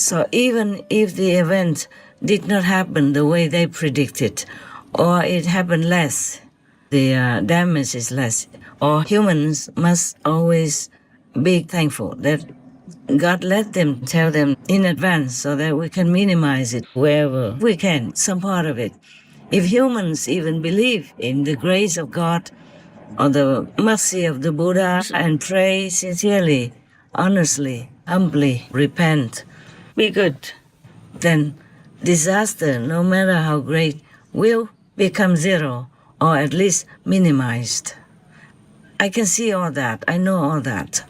So even if the event did not happen the way they predicted, or it happened less, the damage is less, or humans must always be thankful that God let them tell them in advance so that we can minimize it wherever we can, some part of it. If humans even believe in the grace of God or the mercy of the Buddha and pray sincerely, honestly, humbly, repent, be good, then disaster, no matter how great, will become zero or at least minimized. I can see all that, I know all that,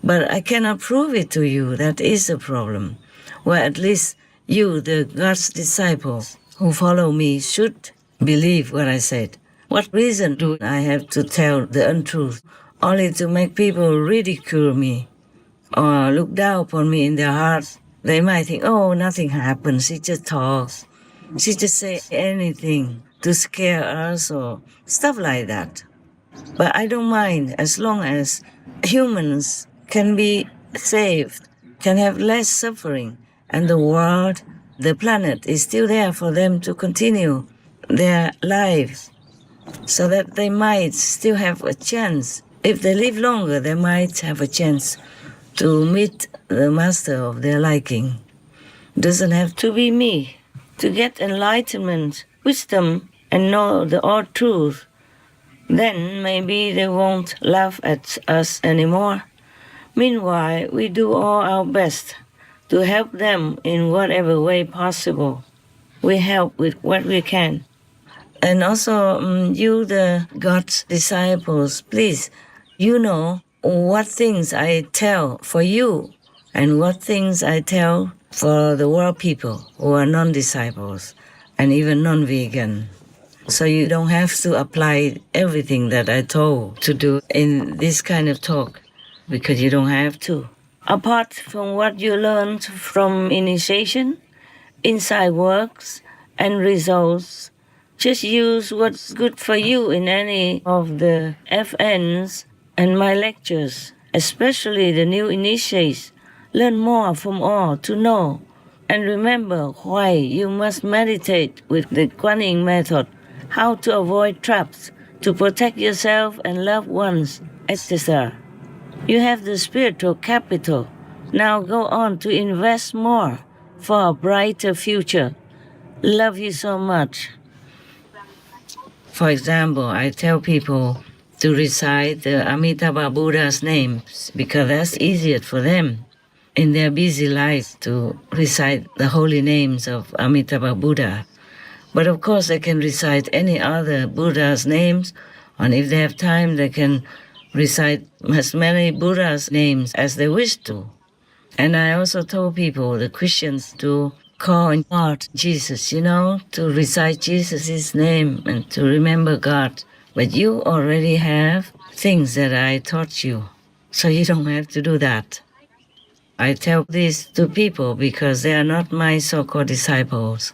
but I cannot prove it to you. That is the problem. Well, at least you, the God's disciples who follow me, should believe what I said. What reason do I have to tell the untruth? Only to make people ridicule me or look down upon me in their hearts. They might think, oh, nothing happens. She just talks. She just say anything to scare us or stuff like that. But I don't mind as long as humans can be saved, can have less suffering, and the world, the planet is still there for them to continue their lives so that they might still have a chance. If they live longer, they might have a chance to meet the master of their liking. Doesn't have to be me. To get enlightenment, wisdom, and know the all truth, then maybe they won't laugh at us anymore. Meanwhile, we do all our best to help them in whatever way possible. We help with what we can. And also, you, the God's disciples, please, you know what things I tell for you and what things I tell for the world people who are non-disciples and even non-vegan. So you don't have to apply everything that I told to do in this kind of talk, because you don't have to. Apart from what you learned from initiation, inside works, and results, just use what's good for you in any of the FNs and my lectures, especially the new initiates. Learn more from all to know. And remember why you must meditate with the Kuan Yin method, how to avoid traps, to protect yourself and loved ones, etc. You have the spiritual capital. Now go on to invest more for a brighter future. Love you so much. For example, I tell people to recite the Amitabha Buddha's names because that's easier for them in their busy life to recite the holy names of Amitabha Buddha. But of course, they can recite any other Buddha's names, and if they have time, they can recite as many Buddha's names as they wish to. And I also told people, the Christians, to call in God Jesus, to recite Jesus' name and to remember God. But you already have things that I taught you, so you don't have to do that. I tell this to people because they are not my so-called disciples,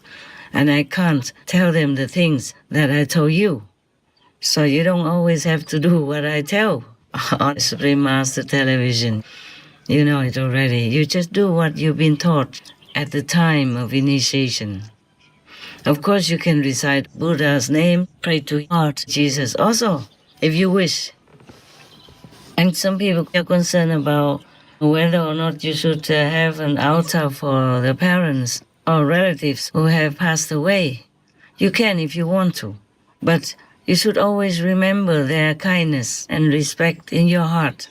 and I can't tell them the things that I told you. So you don't always have to do what I tell on Supreme Master Television. You know it already. You just do what you've been taught at the time of initiation. Of course, you can recite Buddha's name, pray to God, Jesus also, if you wish. And some people are concerned about whether or not you should have an altar for the parents or relatives who have passed away. You can if you want to, but you should always remember their kindness and respect in your heart.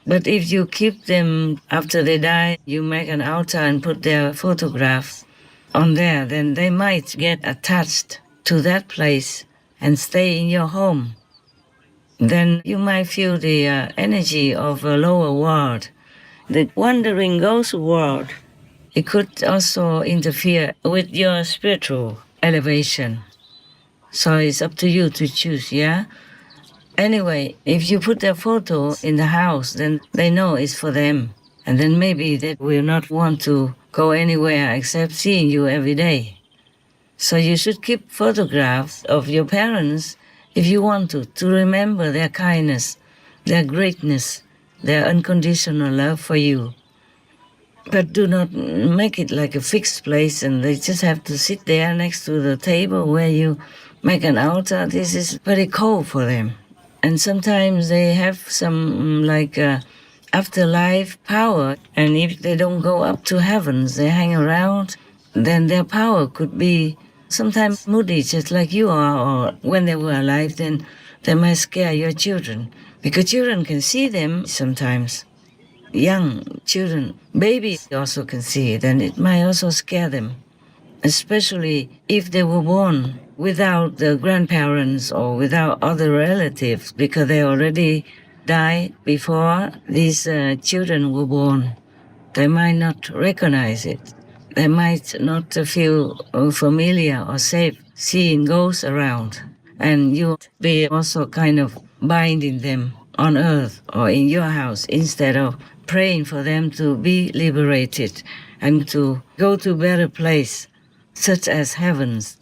But if you keep them after they die, you make an altar and put their photographs on there, then they might get attached to that place and stay in your home. Then you might feel the energy of a lower world, the wandering ghost world. It could also interfere with your spiritual elevation. So it's up to you to choose, yeah? Anyway, if you put their photo in the house, then they know it's for them. And then maybe they will not want to go anywhere except seeing you every day. So you should keep photographs of your parents if you want to remember their kindness, their greatness, their unconditional love for you. But do not make it like a fixed place and they just have to sit there next to the table where you make an altar. This is very cold for them. And sometimes they have some afterlife power. And if they don't go up to heavens, they hang around, then their power could be sometimes moody, just like you are, or when they were alive, then they might scare your children. Because children can see them sometimes. Young children, babies also can see it, and it might also scare them, especially if they were born without the grandparents or without other relatives, because they already died before these children were born. They might not recognize it. They might not feel familiar or safe seeing ghosts around. And you be also kind of binding them on earth or in your house instead of praying for them to be liberated and to go to a better place, such as heavens.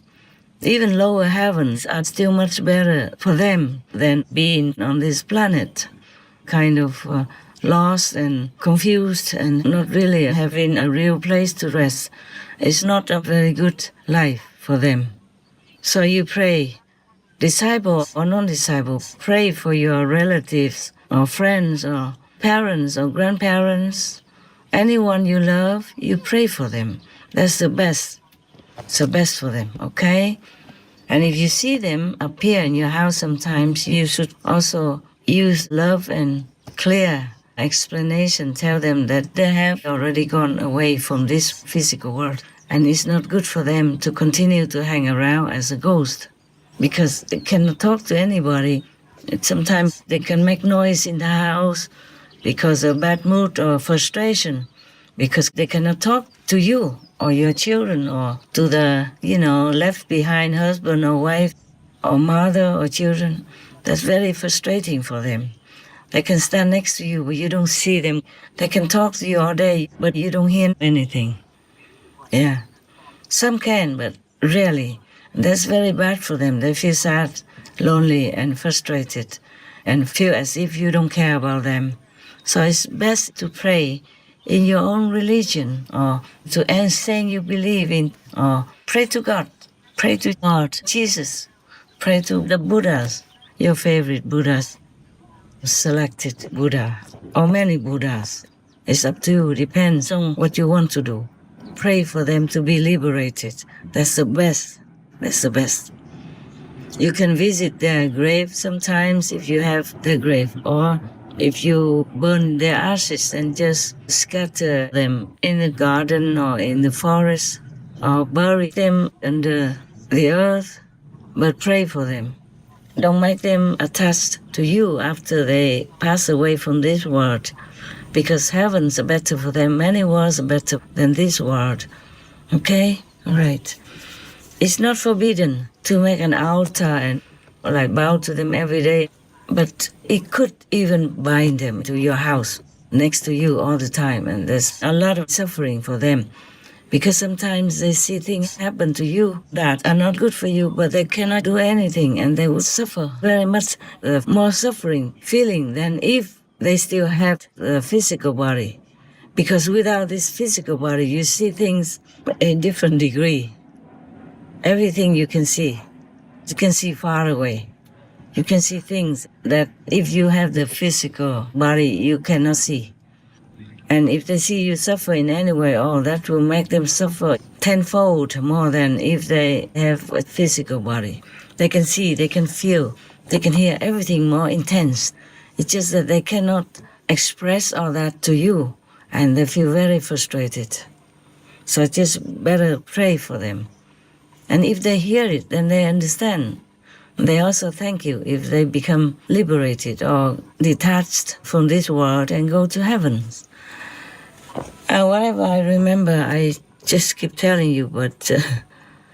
Even lower heavens are still much better for them than being on this planet, kind of lost and confused and not really having a real place to rest. It's not a very good life for them. So you pray, disciple or non-disciple, pray for your relatives or friends or parents or grandparents, anyone you love, you pray for them. That's the best. It's the best for them, okay? And if you see them appear in your house sometimes, you should also use love and clear explanation. Tell them that they have already gone away from this physical world. And it's not good for them to continue to hang around as a ghost because they cannot talk to anybody. Sometimes they can make noise in the house because of bad mood or frustration, because they cannot talk to you or your children or to the, left behind husband or wife or mother or children. That's very frustrating for them. They can stand next to you, but you don't see them. They can talk to you all day, but you don't hear anything. Yeah. Some can, but rarely. That's very bad for them. They feel sad, lonely, and frustrated, and feel as if you don't care about them. So it's best to pray in your own religion or to anything you believe in, or pray to God. Pray to God, Jesus. Pray to the Buddhas, your favorite Buddhas, selected Buddha, or many Buddhas. It's up to you. Depends on what you want to do. Pray for them to be liberated. That's the best. That's the best. You can visit their grave sometimes if you have their grave, or if you burn their ashes and just scatter them in the garden or in the forest, or bury them under the earth, but pray for them. Don't make them attached to you after they pass away from this world, because heavens are better for them. Many worlds are better than this world. Okay? All right. It's not forbidden to make an altar and bow to them every day, but it could even bind them to your house next to you all the time, and there's a lot of suffering for them. Because sometimes they see things happen to you that are not good for you, but they cannot do anything, and they will suffer very much more suffering feeling than if they still have the physical body. Because without this physical body, you see things in different degree. Everything you can see far away. You can see things that if you have the physical body, you cannot see. And if they see you suffer in any way, that will make them suffer tenfold more than if they have a physical body. They can see, they can feel, they can hear everything more intense. It's just that they cannot express all that to you, and they feel very frustrated. So just better pray for them. And if they hear it, then they understand. They also thank you if they become liberated or detached from this world and go to heaven. Whatever I remember, I just keep telling you, but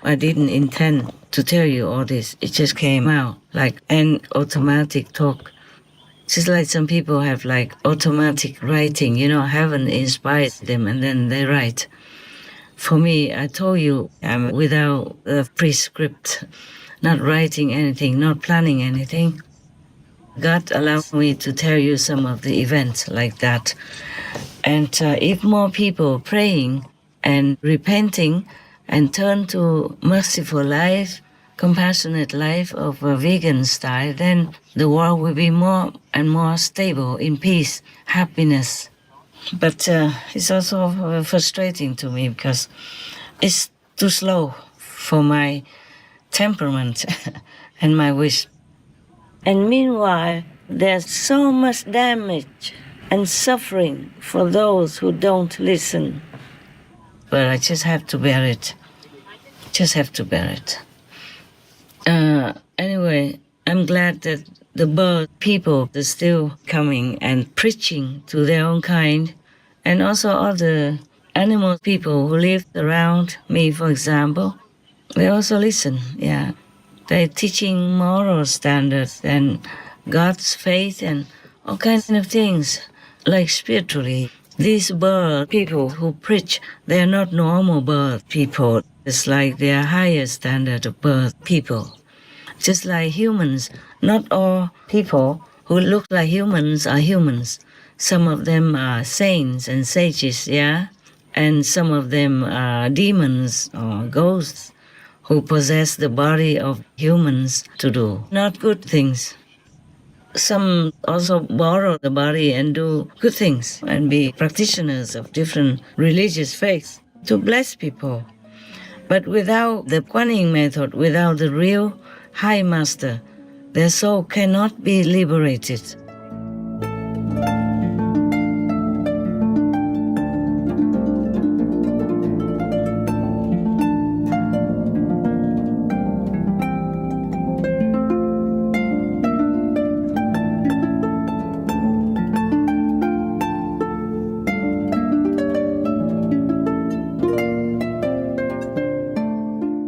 I didn't intend to tell you all this. It just came out like an automatic talk. Just like some people have automatic writing, heaven inspired them and then they write. For me, I told you I'm without a prescript, not writing anything, not planning anything. God allowed me to tell you some of the events like that. And if more people praying and repenting and turn to merciful life, compassionate life of a vegan style, then the world will be more and more stable in peace, happiness. But it's also frustrating to me because it's too slow for my temperament and my wish. And meanwhile, there's so much damage and suffering for those who don't listen. But I just have to bear it. Just have to bear it. Anyway, I'm glad that the bird people are still coming and preaching to their own kind, and also all the animal people who live around me, for example, they also listen. Yeah, they're teaching moral standards and God's faith and all kinds of things, like spiritually. These bird people who preach, they're not normal bird people. It's like they are higher standard of bird people. Just like humans, not all people who look like humans are humans. Some of them are saints and sages, yeah? And some of them are demons or ghosts who possess the body of humans to do not good things. Some also borrow the body and do good things and be practitioners of different religious faiths to bless people. But without the Kuan Yin method, without the real High Master, their soul cannot be liberated.